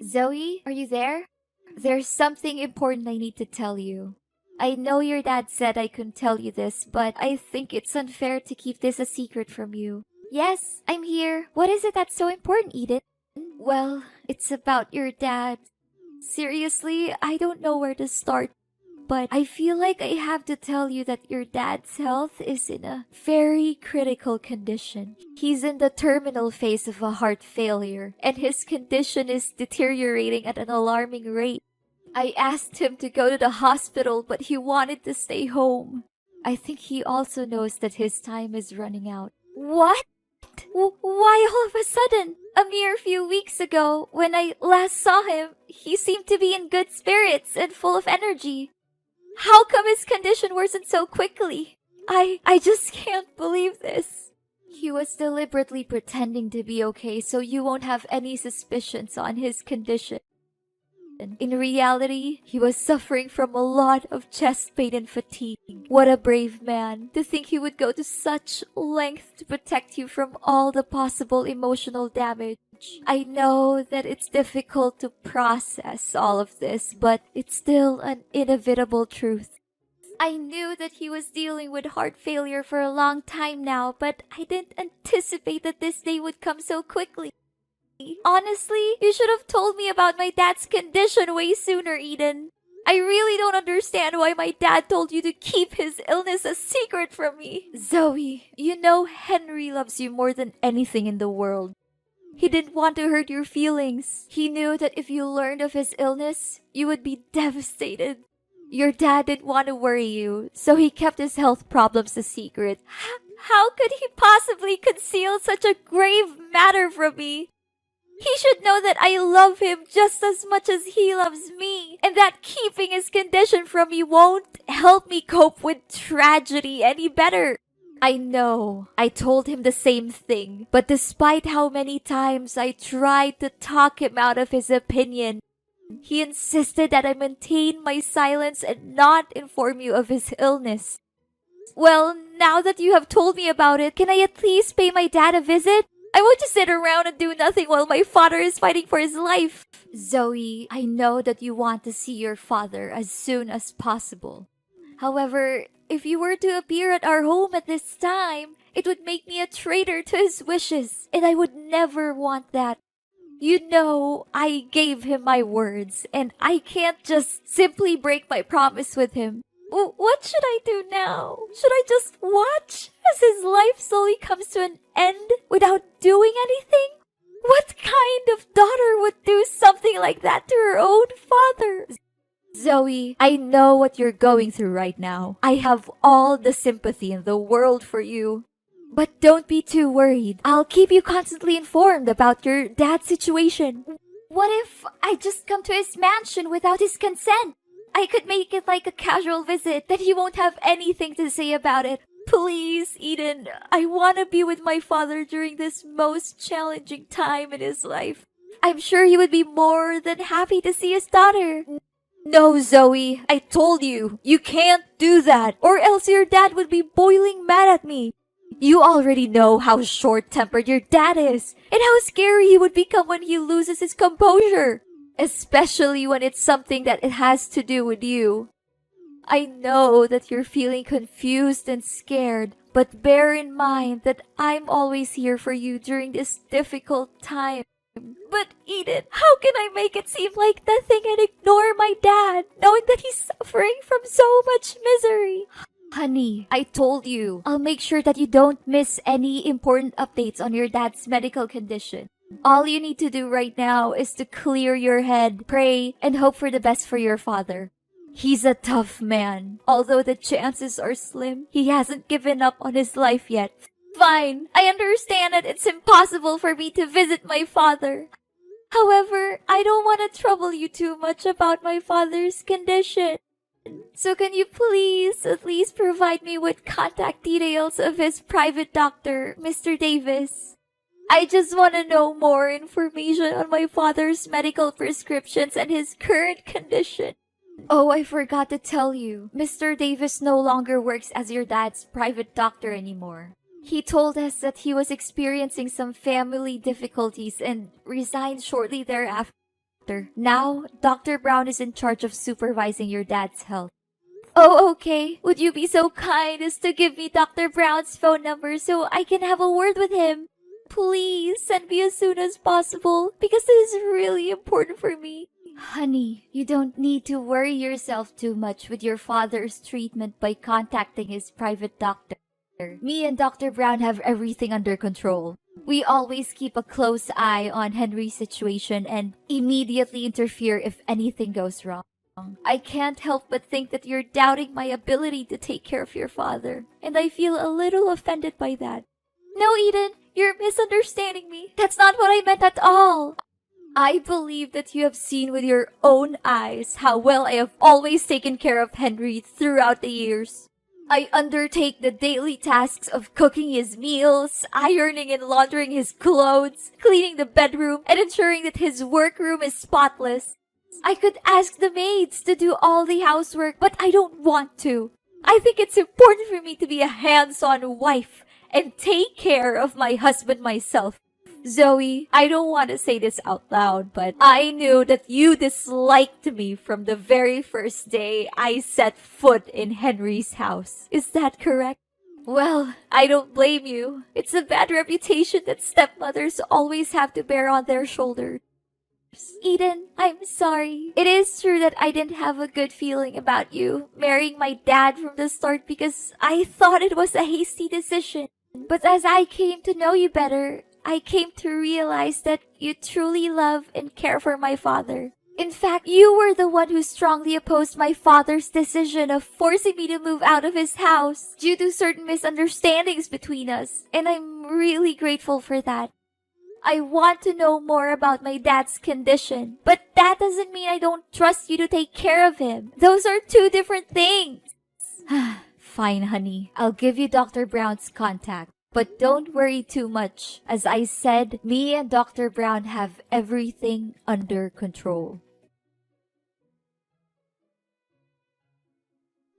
Zoe, are you there? There's something important I need to tell you. I know your dad said I couldn't tell you this, but I think it's unfair to keep this a secret from you. Yes, I'm here. What is it that's so important, Edith? Well, it's about your dad. Seriously, I don't know where to start, but I feel like I have to tell you that your dad's health is in a very critical condition. He's in the terminal phase of a heart failure, and his condition is deteriorating at an alarming rate. I asked him to go to the hospital, but he wanted to stay home. I think he also knows that his time is running out. What? Why all of a sudden? A mere few weeks ago, when I last saw him, he seemed to be in good spirits and full of energy. How come his condition worsened so quickly? I just can't believe this. He was deliberately pretending to be okay so you won't have any suspicions on his condition. In reality, he was suffering from a lot of chest pain and fatigue. What a brave man, to think he would go to such length to protect you from all the possible emotional damage. I know that it's difficult to process all of this, but it's still an inevitable truth. I knew that he was dealing with heart failure for a long time now, but I didn't anticipate that this day would come so quickly. Honestly, you should have told me about my dad's condition way sooner, Eden. I really don't understand why my dad told you to keep his illness a secret from me. Zoe, you know Henry loves you more than anything in the world. He didn't want to hurt your feelings. He knew that if you learned of his illness, you would be devastated. Your dad didn't want to worry you, so he kept his health problems a secret. How could he possibly conceal such a grave matter from me? He should know that I love him just as much as he loves me, and that keeping his condition from me won't help me cope with tragedy any better. I know, I told him the same thing, but despite how many times I tried to talk him out of his opinion, he insisted that I maintain my silence and not inform you of his illness. Well, now that you have told me about it, can I at least pay my dad a visit? I won't just sit around and do nothing while my father is fighting for his life. Zoe, I know that you want to see your father as soon as possible. However, if you were to appear at our home at this time, it would make me a traitor to his wishes, and I would never want that. You know, I gave him my words, and I can't just simply break my promise with him. What should I do now? Should I just watch as his life slowly comes to an end without doing anything? What kind of daughter would do something like that to her own father? Zoe, I know what you're going through right now. I have all the sympathy in the world for you. But don't be too worried. I'll keep you constantly informed about your dad's situation. What if I just come to his mansion without his consent? I could make it like a casual visit that he won't have anything to say about it. Please, Eden, I want to be with my father during this most challenging time in his life. I'm sure he would be more than happy to see his daughter. No, Zoe, I told you, you can't do that, or else your dad would be boiling mad at me. You already know how short-tempered your dad is, and how scary he would become when he loses his composure. Especially when it's something that it has to do with you. I know that you're feeling confused and scared, but bear in mind that I'm always here for you during this difficult time. But Eden, how can I make it seem like nothing and ignore my dad, knowing that he's suffering from so much misery? Honey, I told you, I'll make sure that you don't miss any important updates on your dad's medical condition. All you need to do right now is to clear your head, pray, and hope for the best for your father. He's a tough man. Although the chances are slim, he hasn't given up on his life yet. Fine, I understand that it's impossible for me to visit my father. However, I don't want to trouble you too much about my father's condition. So can you please at least provide me with contact details of his private doctor, Mr. Davis? I just want to know more information on my father's medical prescriptions and his current condition. Oh, I forgot to tell you. Mr. Davis no longer works as your dad's private doctor anymore. He told us that he was experiencing some family difficulties and resigned shortly thereafter. Now, Dr. Brown is in charge of supervising your dad's health. Oh, okay. Would you be so kind as to give me Dr. Brown's phone number so I can have a word with him? Please send me as soon as possible because this is really important for me. Honey, you don't need to worry yourself too much with your father's treatment by contacting his private doctor. Me and Dr. Brown have everything under control. We always keep a close eye on Henry's situation and immediately interfere if anything goes wrong. I can't help but think that you're doubting my ability to take care of your father, and I feel a little offended by that. No, Eden, you're misunderstanding me. That's not what I meant at all. I believe that you have seen with your own eyes how well I have always taken care of Henry throughout the years. I undertake the daily tasks of cooking his meals, ironing and laundering his clothes, cleaning the bedroom, and ensuring that his workroom is spotless. I could ask the maids to do all the housework, but I don't want to. I think it's important for me to be a hands-on wife and take care of my husband myself. Zoe, I don't want to say this out loud, but I knew that you disliked me from the very first day I set foot in Henry's house. Is that correct? Well, I don't blame you. It's a bad reputation that stepmothers always have to bear on their shoulders. Eden, I'm sorry. It is true that I didn't have a good feeling about you marrying my dad from the start because I thought it was a hasty decision. But as I came to know you better, I came to realize that you truly love and care for my father. In fact, you were the one who strongly opposed my father's decision of forcing me to move out of his house due to certain misunderstandings between us, and I'm really grateful for that. I want to know more about my dad's condition, but that doesn't mean I don't trust you to take care of him. Those are two different things. Fine, honey. I'll give you Dr. Brown's contact. But don't worry too much. As I said, me and Dr. Brown have everything under control.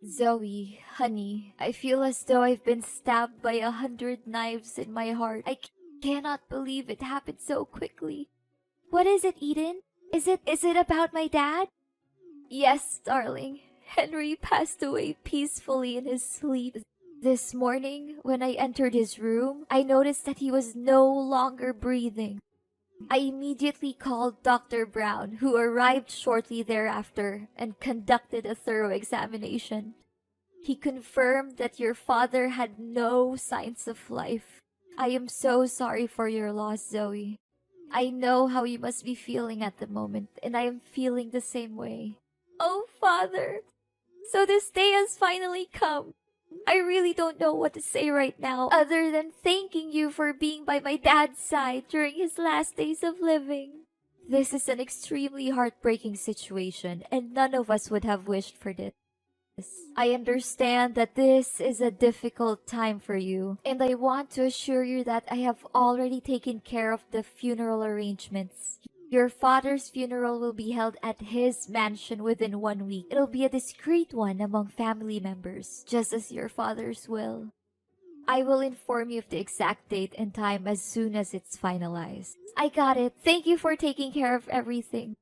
Zoe, honey, I feel as though I've been stabbed by 100 knives in my heart. I cannot believe it happened so quickly. What is it, Eden? Is it about my dad? Yes, darling. Henry passed away peacefully in his sleep. This morning, when I entered his room, I noticed that he was no longer breathing. I immediately called Dr. Brown, who arrived shortly thereafter and conducted a thorough examination. He confirmed that your father had no signs of life. I am so sorry for your loss, Zoe. I know how you must be feeling at the moment, and I am feeling the same way. Oh, Father! So this day has finally come. I really don't know what to say right now other than thanking you for being by my dad's side during his last days of living. This is an extremely heartbreaking situation, and none of us would have wished for this. I understand that this is a difficult time for you, and I want to assure you that I have already taken care of the funeral arrangements. Your father's funeral will be held at his mansion within 1 week. It'll be a discreet one among family members, just as your father's will. I will inform you of the exact date and time as soon as it's finalized. I got it. Thank you for taking care of everything.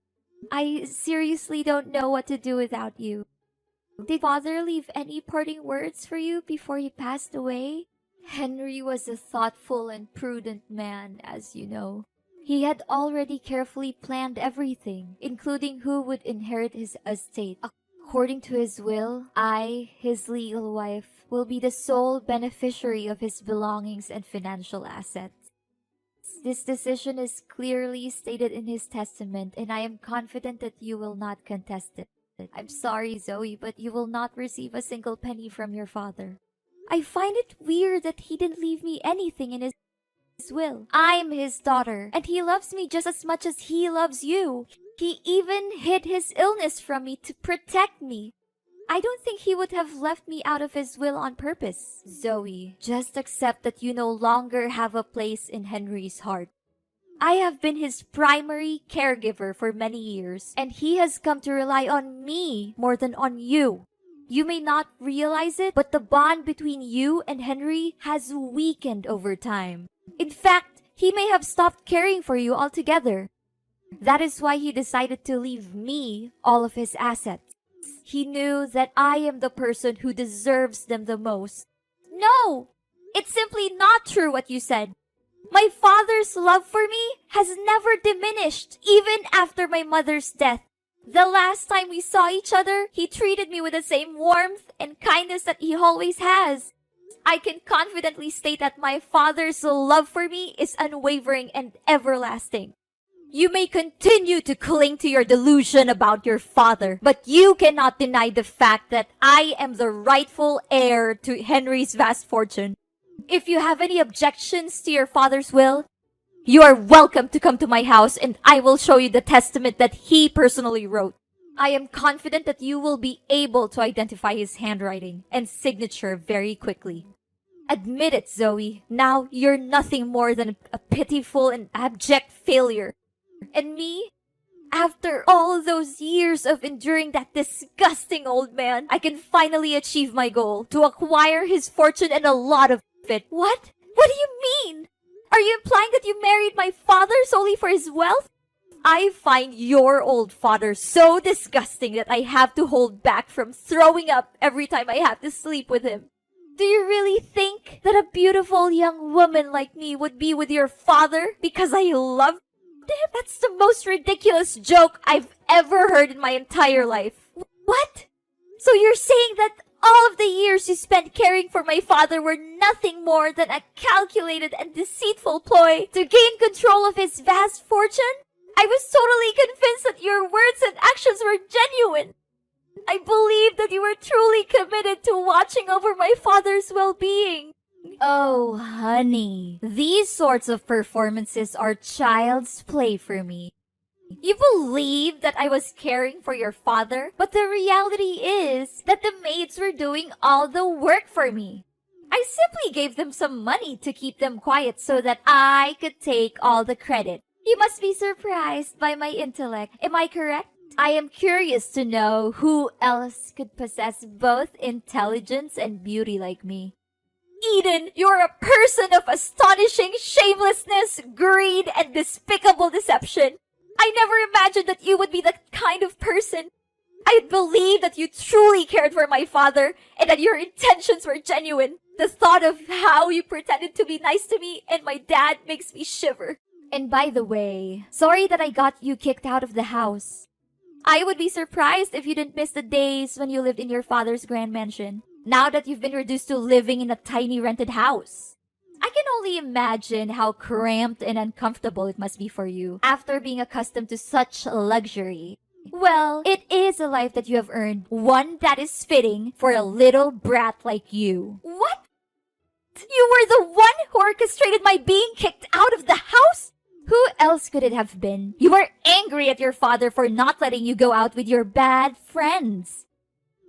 I seriously don't know what to do without you. Did Father leave any parting words for you before he passed away? Henry was a thoughtful and prudent man, as you know. He had already carefully planned everything, including who would inherit his estate. According to his will, I, his legal wife, will be the sole beneficiary of his belongings and financial assets. This decision is clearly stated in his testament, and I am confident that you will not contest it. I'm sorry, Zoe, but you will not receive a single penny from your father. I find it weird that he didn't leave me anything in his will. I'm his daughter, and he loves me just as much as he loves you. He even hid his illness from me to protect me. I don't think he would have left me out of his will on purpose. Zoe, just accept that you no longer have a place in Henry's heart. I have been his primary caregiver for many years, and he has come to rely on me more than on you. You may not realize it, but the bond between you and Henry has weakened over time. In fact, he may have stopped caring for you altogether. That is why he decided to leave me all of his assets. He knew that I am the person who deserves them the most. No! It's simply not true what you said. My father's love for me has never diminished, even after my mother's death. The last time we saw each other, he treated me with the same warmth and kindness that he always has. I can confidently state that my father's love for me is unwavering and everlasting. You may continue to cling to your delusion about your father, but you cannot deny the fact that I am the rightful heir to Henry's vast fortune. If you have any objections to your father's will, you are welcome to come to my house and I will show you the testament that he personally wrote. I am confident that you will be able to identify his handwriting and signature very quickly. Admit it, Zoe. Now you're nothing more than a pitiful and abject failure. And me? After all those years of enduring that disgusting old man, I can finally achieve my goal to acquire his fortune and a lot of it. What? What do you mean? Are you implying that you married my father solely for his wealth? I find your old father so disgusting that I have to hold back from throwing up every time I have to sleep with him. Do you really think that a beautiful young woman like me would be with your father because I love him? That's the most ridiculous joke I've ever heard in my entire life. What? So you're saying that all of the years you spent caring for my father were nothing more than a calculated and deceitful ploy to gain control of his vast fortune? I was totally convinced that your words and actions were genuine. I believed that you were truly committed to watching over my father's well-being. Oh, honey, these sorts of performances are child's play for me. You believe that I was caring for your father, but the reality is that the maids were doing all the work for me. I simply gave them some money to keep them quiet so that I could take all the credit. You must be surprised by my intellect. Am I correct? I am curious to know who else could possess both intelligence and beauty like me. Eden, you're a person of astonishing shamelessness, greed, and despicable deception. I never imagined that you would be the kind of person. I believed that you truly cared for my father and that your intentions were genuine. The thought of how you pretended to be nice to me and my dad makes me shiver. And by the way, sorry that I got you kicked out of the house. I would be surprised if you didn't miss the days when you lived in your father's grand mansion, now that you've been reduced to living in a tiny rented house. I can only imagine how cramped and uncomfortable it must be for you after being accustomed to such luxury. Well, it is a life that you have earned, one that is fitting for a little brat like you. What? You were the one who orchestrated my being kicked out of the house? Who else could it have been? You were angry at your father for not letting you go out with your bad friends.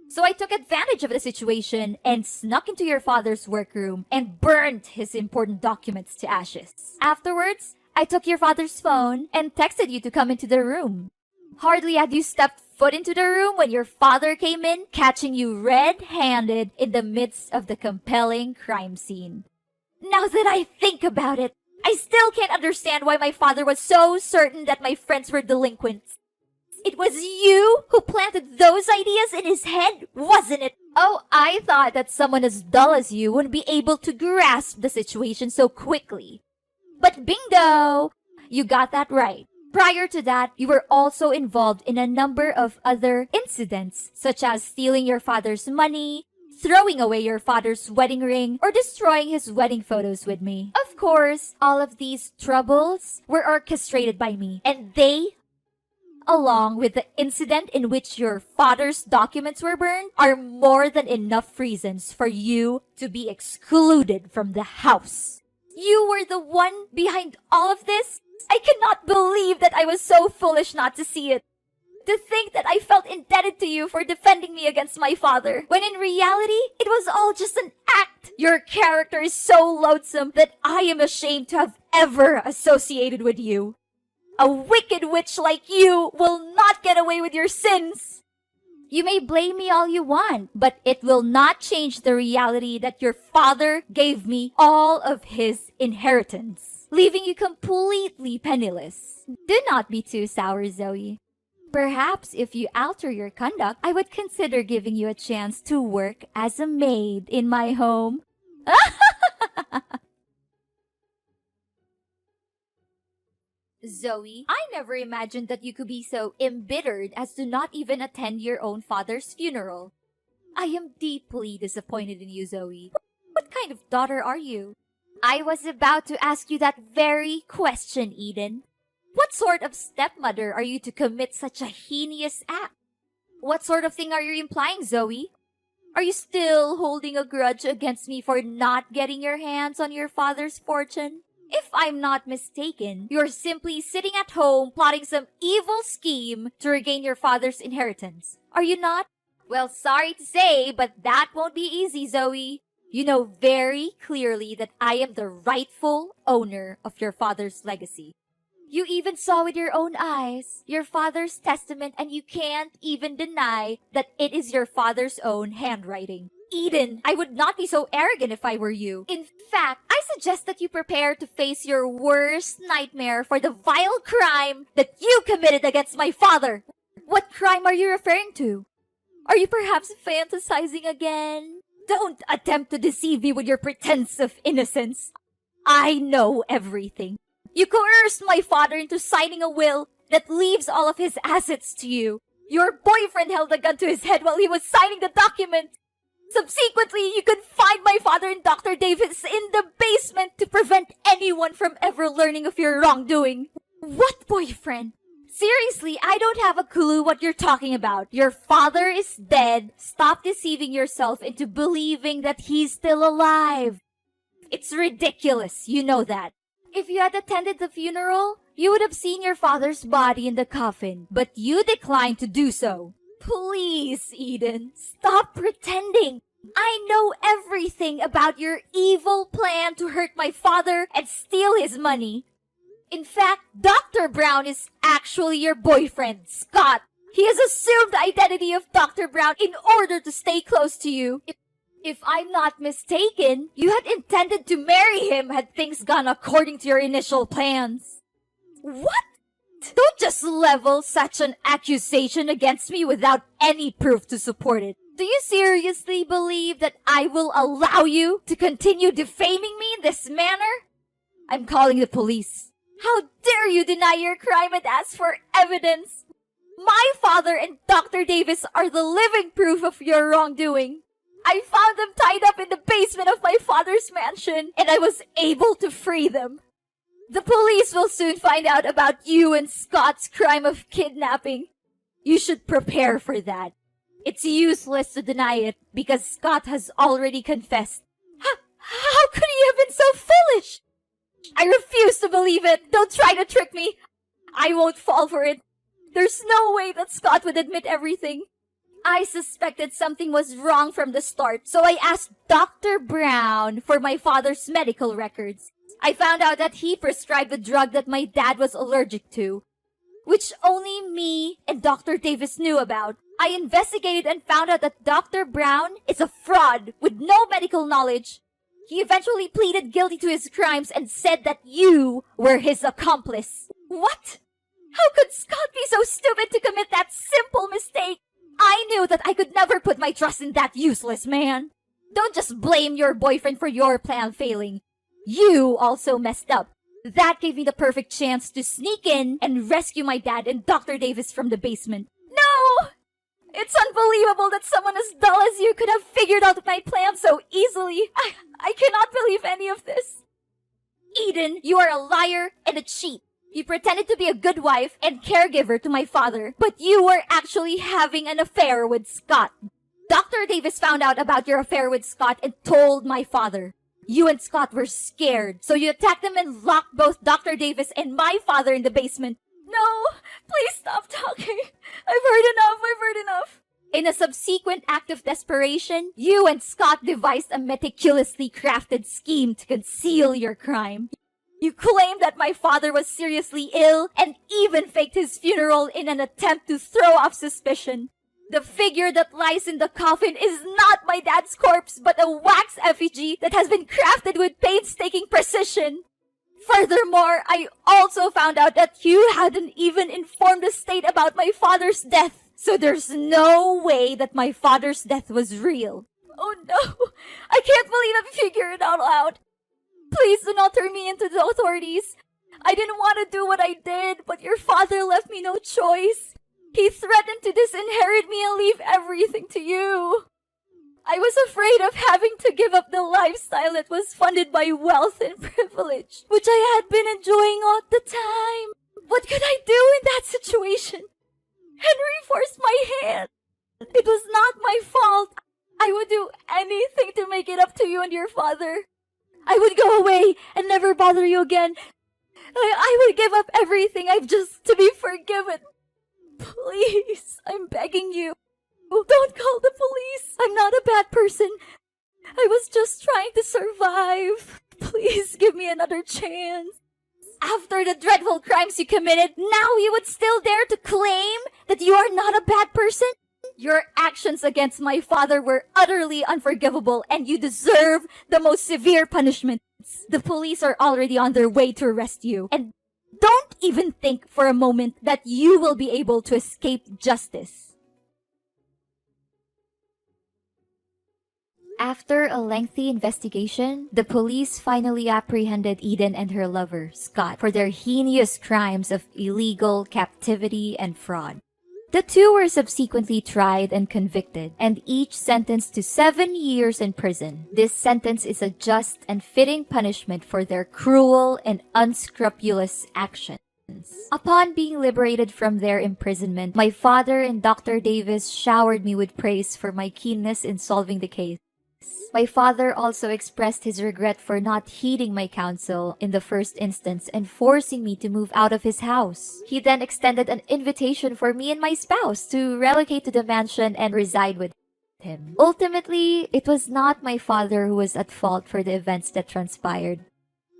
So I took advantage of the situation and snuck into your father's workroom and burned his important documents to ashes. Afterwards, I took your father's phone and texted you to come into the room. Hardly had you stepped foot into the room when your father came in, catching you red-handed in the midst of the compelling crime scene. Now that I think about it, I still can't understand why my father was so certain that my friends were delinquents. It was you who planted those ideas in his head, wasn't it? Oh, I thought that someone as dull as you wouldn't be able to grasp the situation so quickly. But bingo! You got that right. Prior to that, you were also involved in a number of other incidents, such as stealing your father's money, throwing away your father's wedding ring, or destroying his wedding photos with me. Of course, all of these troubles were orchestrated by me, and they, along with the incident in which your father's documents were burned, are more than enough reasons for you to be excluded from the house. You were the one behind all of this? I cannot believe that I was so foolish not to see it. To think that I felt indebted to you for defending me against my father, when in reality, it was all just an act. Your character is so loathsome that I am ashamed to have ever associated with you. A wicked witch like you will not get away with your sins. You may blame me all you want, but it will not change the reality that your father gave me all of his inheritance. leaving you completely penniless. Do not be too sour, Zoe. Perhaps if you alter your conduct, I would consider giving you a chance to work as a maid in my home. Zoe, I never imagined that you could be so embittered as to not even attend your own father's funeral. I am deeply disappointed in you, Zoe. What kind of daughter are you? I was about to ask you that very question, Eden. What sort of stepmother are you to commit such a heinous act? What sort of thing are you implying, Zoe? Are you still holding a grudge against me for not getting your hands on your father's fortune? If I'm not mistaken, you're simply sitting at home plotting some evil scheme to regain your father's inheritance. Are you not? Well, sorry to say, but that won't be easy, Zoe. You know very clearly that I am the rightful owner of your father's legacy. You even saw with your own eyes your father's testament, and you can't even deny that it is your father's own handwriting. Eden, I would not be so arrogant if I were you. In fact, I suggest that you prepare to face your worst nightmare for the vile crime that you committed against my father. What crime are you referring to? Are you perhaps fantasizing again? Don't attempt to deceive me with your pretense of innocence. I know everything. You coerced my father into signing a will that leaves all of his assets to you. Your boyfriend held a gun to his head while he was signing the document. Subsequently, you confined my father and Dr. Davis in the basement to prevent anyone from ever learning of your wrongdoing. What boyfriend? Seriously, I don't have a clue what you're talking about. Your father is dead. Stop deceiving yourself into believing that he's still alive. It's ridiculous, you know that. If you had attended the funeral, you would have seen your father's body in the coffin, but you declined to do so. Please, Eden, stop pretending. I know everything about your evil plan to hurt my father and steal his money. In fact, Dr. Brown is actually your boyfriend, Scott. He has assumed the identity of Dr. Brown in order to stay close to you. If I'm not mistaken, you had intended to marry him had things gone according to your initial plans. What? Don't just level such an accusation against me without any proof to support it. Do you seriously believe that I will allow you to continue defaming me in this manner? I'm calling the police. How dare you deny your crime and ask for evidence? My father and Dr. Davis are the living proof of your wrongdoing. I found them tied up in the basement of my father's mansion, and I was able to free them. The police will soon find out about you and Scott's crime of kidnapping. You should prepare for that. It's useless to deny it because Scott has already confessed. How could he have been so foolish? I refuse to believe it. Don't try to trick me. I won't fall for it. There's no way that Scott would admit everything. I suspected something was wrong from the start, so I asked Dr. Brown for my father's medical records. I found out that he prescribed the drug that my dad was allergic to, which only me and Dr. Davis knew about. I investigated and found out that Dr. Brown is a fraud with no medical knowledge. He eventually pleaded guilty to his crimes and said that you were his accomplice. What? How could Scott be so stupid to commit that simple mistake? I knew that I could never put my trust in that useless man. Don't just blame your boyfriend for your plan failing. You also messed up. That gave me the perfect chance to sneak in and rescue my dad and Dr. Davis from the basement. No! It's unbelievable that someone as dull as you could have figured out my plan so easily. I cannot believe any of this. Eden, you are a liar and a cheat. You pretended to be a good wife and caregiver to my father, but you were actually having an affair with Scott. Dr. Davis found out about your affair with Scott and told my father. You and Scott were scared, so you attacked them and locked both Dr. Davis and my father in the basement. No, please stop talking. I've heard enough. In a subsequent act of desperation, you and Scott devised a meticulously crafted scheme to conceal your crime. You claimed that my father was seriously ill and even faked his funeral in an attempt to throw off suspicion. The figure that lies in the coffin is not my dad's corpse, but a wax effigy that has been crafted with painstaking precision. Furthermore, I also found out that you hadn't even informed the state about my father's death. So there's no way that my father's death was real. Oh no! I can't believe I figured it out loud. Please do not turn me into the authorities. I didn't want to do what I did, but your father left me no choice. He threatened to disinherit me and leave everything to you. I was afraid of having to give up the lifestyle that was funded by wealth and privilege, which I had been enjoying all the time. What could I do in that situation? Henry forced my hand. It was not my fault. I would do anything to make it up to you and your father. I would go away and never bother you again. I would give up everything I've just to be forgiven. Please, I'm begging you. Don't call the police. I'm not a bad person. I was just trying to survive. Please give me another chance. After the dreadful crimes you committed, now you would still dare to claim that you are not a bad person? Your actions against my father were utterly unforgivable, and you deserve the most severe punishments. The police are already on their way to arrest you, and don't even think for a moment that you will be able to escape justice. After a lengthy investigation, the police finally apprehended Eden and her lover, Scott, for their heinous crimes of illegal captivity and fraud. The two were subsequently tried and convicted, and each sentenced to 7 years in prison. This sentence is a just and fitting punishment for their cruel and unscrupulous actions. Upon being liberated from their imprisonment, my father and Dr. Davis showered me with praise for my keenness in solving the case. My father also expressed his regret for not heeding my counsel in the first instance and forcing me to move out of his house. He then extended an invitation for me and my spouse to relocate to the mansion and reside with him. Ultimately, it was not my father who was at fault for the events that transpired.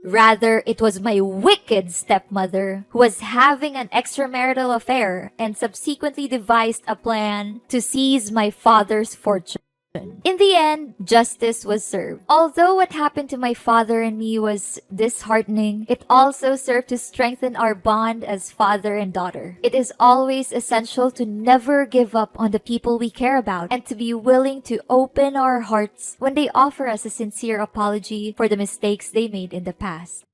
Rather, it was my wicked stepmother who was having an extramarital affair and subsequently devised a plan to seize my father's fortune. In the end, justice was served. Although what happened to my father and me was disheartening, it also served to strengthen our bond as father and daughter. It is always essential to never give up on the people we care about and to be willing to open our hearts when they offer us a sincere apology for the mistakes they made in the past.